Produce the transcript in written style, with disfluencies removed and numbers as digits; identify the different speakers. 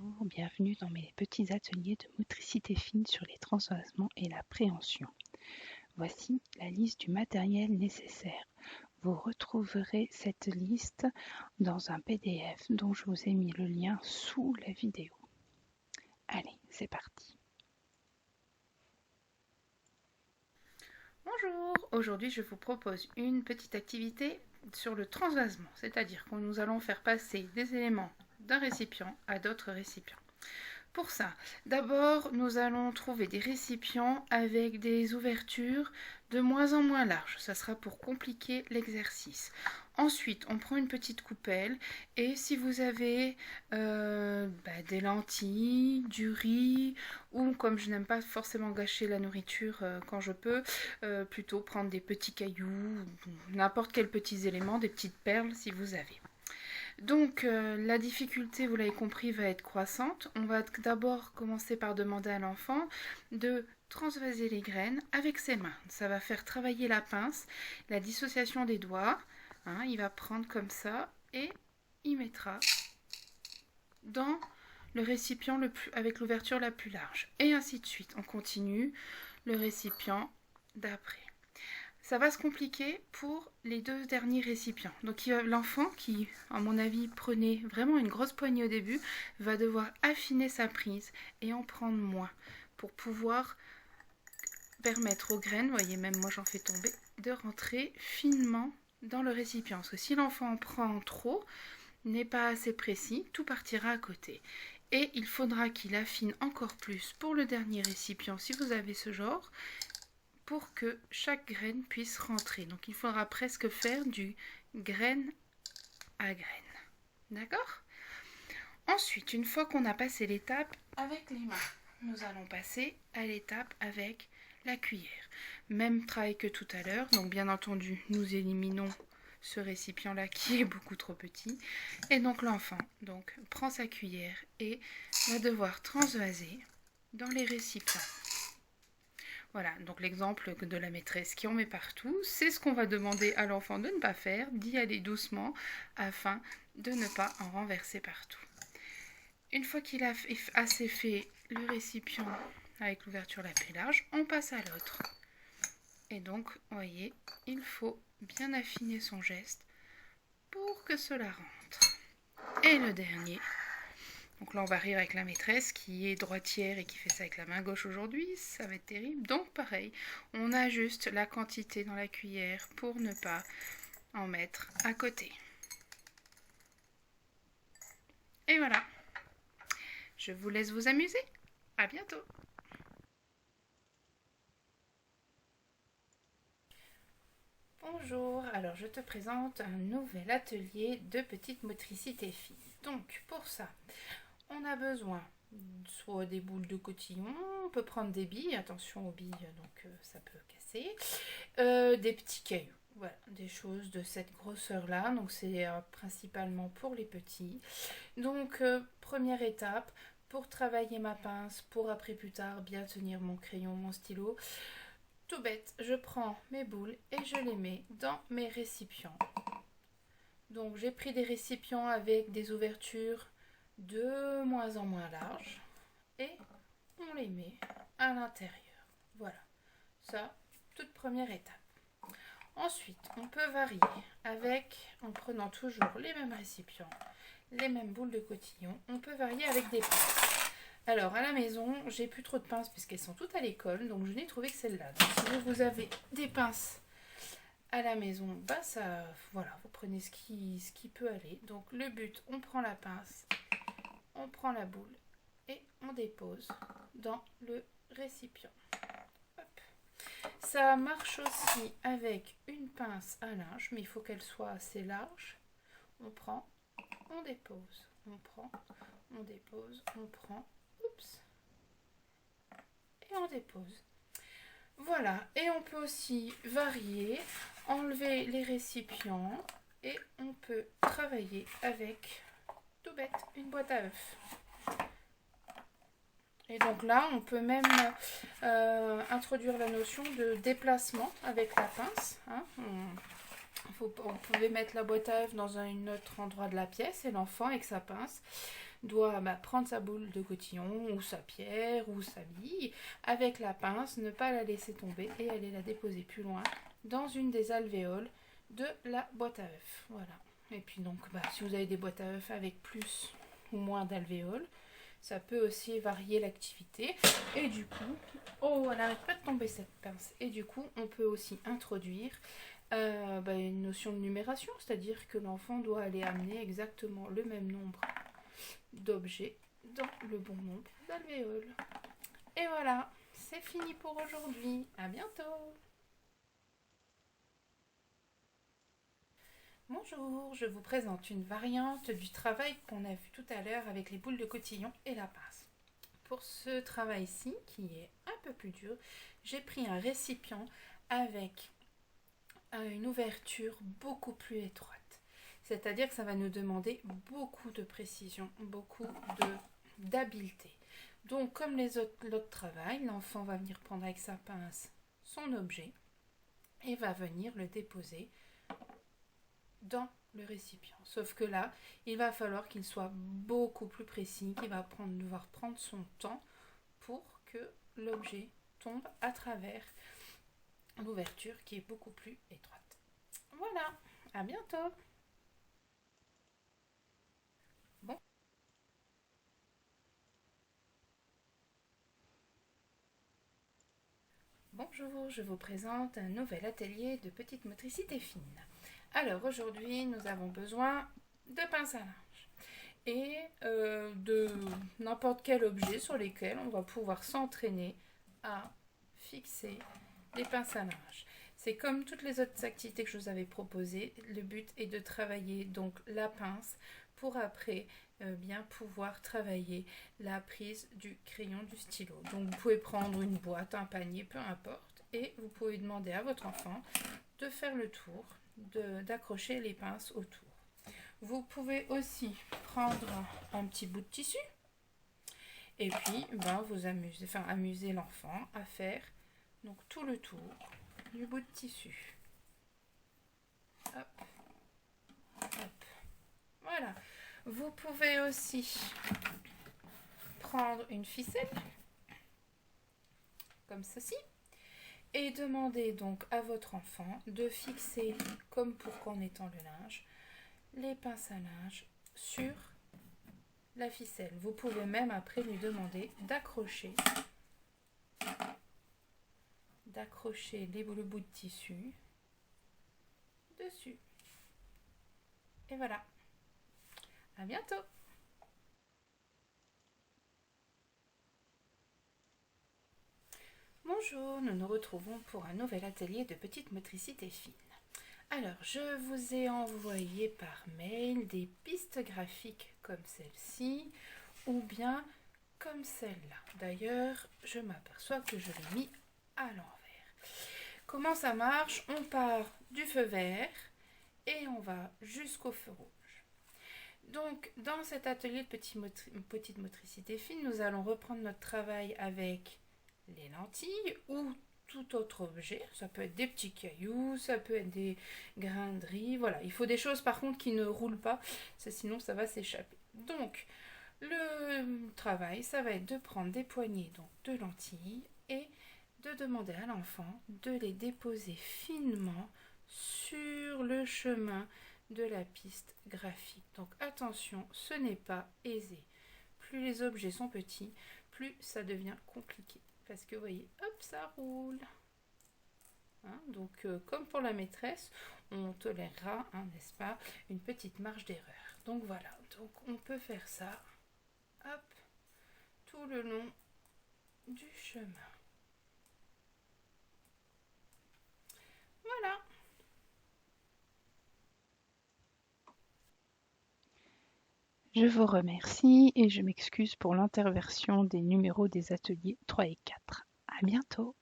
Speaker 1: Bonjour, bienvenue dans mes petits ateliers de motricité fine sur les transvasements et la préhension. Voici la liste du matériel nécessaire. Vous retrouverez cette liste dans un PDF dont je vous ai mis le lien sous la vidéo. Allez, c'est parti.
Speaker 2: Bonjour, aujourd'hui je vous propose une petite activité sur le transvasement, c'est-à-dire que nous allons faire passer des éléments d'un récipient à d'autres récipients. Pour ça, d'abord nous allons trouver des récipients avec des ouvertures de moins en moins larges, ça sera pour compliquer l'exercice. Ensuite, on prend une petite coupelle et si vous avez des lentilles, du riz ou comme je n'aime pas forcément gâcher la nourriture quand je peux, plutôt prendre des petits cailloux, n'importe quels petits éléments, des petites perles si vous avez. Donc la difficulté, vous l'avez compris, va être croissante. On va d'abord commencer par demander à l'enfant de transvaser les graines avec ses mains. Ça va faire travailler la pince, la dissociation des doigts. Il va prendre comme ça et il mettra dans le récipient avec l'ouverture la plus large. Et ainsi de suite. On continue le récipient d'après. Ça va se compliquer pour les deux derniers récipients. Donc l'enfant qui, à mon avis, prenait vraiment une grosse poignée au début, va devoir affiner sa prise et en prendre moins pour pouvoir permettre aux graines, vous voyez même moi j'en fais tomber, de rentrer finement dans le récipient. Parce que si l'enfant en prend trop, n'est pas assez précis, tout partira à côté. Et il faudra qu'il affine encore plus pour le dernier récipient si vous avez ce genre, pour que chaque graine puisse rentrer. Donc il faudra presque faire du graine à graine. D'accord? Ensuite, une fois qu'on a passé l'étape avec les mains, nous allons passer à l'étape avec la cuillère. Même travail que tout à l'heure. Donc bien entendu, nous éliminons ce récipient-là qui est beaucoup trop petit. Et donc l'enfant prend sa cuillère et va devoir transvaser dans les récipients. Voilà, donc l'exemple de la maîtresse qui en met partout, c'est ce qu'on va demander à l'enfant de ne pas faire, d'y aller doucement afin de ne pas en renverser partout. Une fois qu'il a assez fait le récipient avec l'ouverture la plus large, on passe à l'autre. Et donc, vous voyez, il faut bien affiner son geste pour que cela rentre. Et le dernier. Donc là, on va rire avec la maîtresse qui est droitière et qui fait ça avec la main gauche aujourd'hui. Ça va être terrible. Donc pareil, on ajuste la quantité dans la cuillère pour ne pas en mettre à côté. Et voilà. Je vous laisse vous amuser. À bientôt. Bonjour, alors je te présente un nouvel atelier de petite motricité fine. Donc pour ça, on a besoin soit des boules de cotillon, on peut prendre des billes, attention aux billes, donc ça peut casser, des petits cailloux. Voilà, des choses de cette grosseur-là, donc c'est principalement pour les petits. Donc, première étape, pour travailler ma pince, pour après plus tard bien tenir mon crayon, mon stylo, tout bête, je prends mes boules et je les mets dans mes récipients. Donc j'ai pris des récipients avec des ouvertures de moins en moins larges et on les met à l'intérieur. Voilà, ça, toute première étape. Ensuite, on peut varier en prenant toujours les mêmes récipients, les mêmes boules de cotillon. On peut varier avec des pinces. Alors, à la maison, j'ai plus trop de pinces puisqu'elles sont toutes à l'école, donc je n'ai trouvé que celle-là. Donc, si vous avez des pinces à la maison, voilà, vous prenez ce qui peut aller. Donc, le but, on prend la pince, on prend la boule et on dépose dans le récipient. Hop. Ça marche aussi avec une pince à linge, mais il faut qu'elle soit assez large. On prend, on dépose, on prend, on dépose, on prend, oups, et on dépose. Voilà, et on peut aussi varier, enlever les récipients et on peut travailler avec, tout bête, une boîte à œufs. Et donc là, on peut même introduire la notion de déplacement avec la pince. Vous pouvez mettre la boîte à œufs dans un autre endroit de la pièce et l'enfant avec sa pince doit prendre sa boule de cotillon ou sa pierre ou sa bille avec la pince, ne pas la laisser tomber et aller la déposer plus loin dans une des alvéoles de la boîte à œufs. Voilà. Et puis donc, si vous avez des boîtes à œufs avec plus ou moins d'alvéoles, ça peut aussi varier l'activité. Et du coup, oh, elle n'arrête pas de tomber cette pince. Et du coup, on peut aussi introduire une notion de numération, c'est-à-dire que l'enfant doit aller amener exactement le même nombre d'objets dans le bon nombre d'alvéoles. Et voilà, c'est fini pour aujourd'hui. À bientôt. Bonjour, je vous présente une variante du travail qu'on a vu tout à l'heure avec les boules de cotillon et la pince. Pour ce travail-ci, qui est un peu plus dur, j'ai pris un récipient avec une ouverture beaucoup plus étroite. C'est-à-dire que ça va nous demander beaucoup de précision, beaucoup d'habileté. Donc, comme l'autre travail, l'enfant va venir prendre avec sa pince son objet et va venir le déposer dans le récipient. Sauf que là, il va falloir qu'il soit beaucoup plus précis, qu'il va devoir prendre son temps pour que l'objet tombe à travers l'ouverture qui est beaucoup plus étroite. Voilà, à bientôt. Bonjour, je vous présente un nouvel atelier de petite motricité fine. Alors aujourd'hui, nous avons besoin de pinces à linge et de n'importe quel objet sur lesquels on va pouvoir s'entraîner à fixer les pinces à linge. C'est comme toutes les autres activités que je vous avais proposées. Le but est de travailler donc la pince pour après bien pouvoir travailler la prise du crayon, du stylo. Donc vous pouvez prendre une boîte, un panier, peu importe, et vous pouvez demander à votre enfant de faire le tour, d'accrocher les pinces autour. Vous pouvez aussi prendre un petit bout de tissu et puis vous amuser l'enfant à faire donc tout le tour du bout de tissu. Hop, hop. Voilà. Vous pouvez aussi prendre une ficelle comme ceci et demander donc à votre enfant de fixer, comme pour qu'en étant le linge, les pinces à linge sur la ficelle. Vous pouvez même après lui demander d'accrocher le bout de tissu dessus. Et voilà. À bientôt. Bonjour, nous nous retrouvons pour un nouvel atelier de petite motricité fine. Alors, je vous ai envoyé par mail des pistes graphiques comme celle-ci ou bien comme celle-là. D'ailleurs, je m'aperçois que je l'ai mis à l'envers. Comment ça marche? On part du feu vert et on va jusqu'au feu rouge. Donc, dans cet atelier de petite motricité fine, nous allons reprendre notre travail avec les lentilles ou tout autre objet. Ça peut être des petits cailloux, ça peut être des grains de riz. Voilà, il faut des choses par contre qui ne roulent pas, sinon ça va s'échapper. Donc, le travail, ça va être de prendre des poignées de lentilles et de demander à l'enfant de les déposer finement sur le chemin de la piste graphique. Donc attention, ce n'est pas aisé. Plus les objets sont petits, plus ça devient compliqué. Parce que vous voyez, hop, ça roule. Donc comme pour la maîtresse, on tolérera, n'est-ce pas, une petite marge d'erreur. Donc voilà, donc on peut faire ça, hop, tout le long du chemin. Voilà.
Speaker 1: Je vous remercie et je m'excuse pour l'interversion des numéros des ateliers 3 et 4. À bientôt.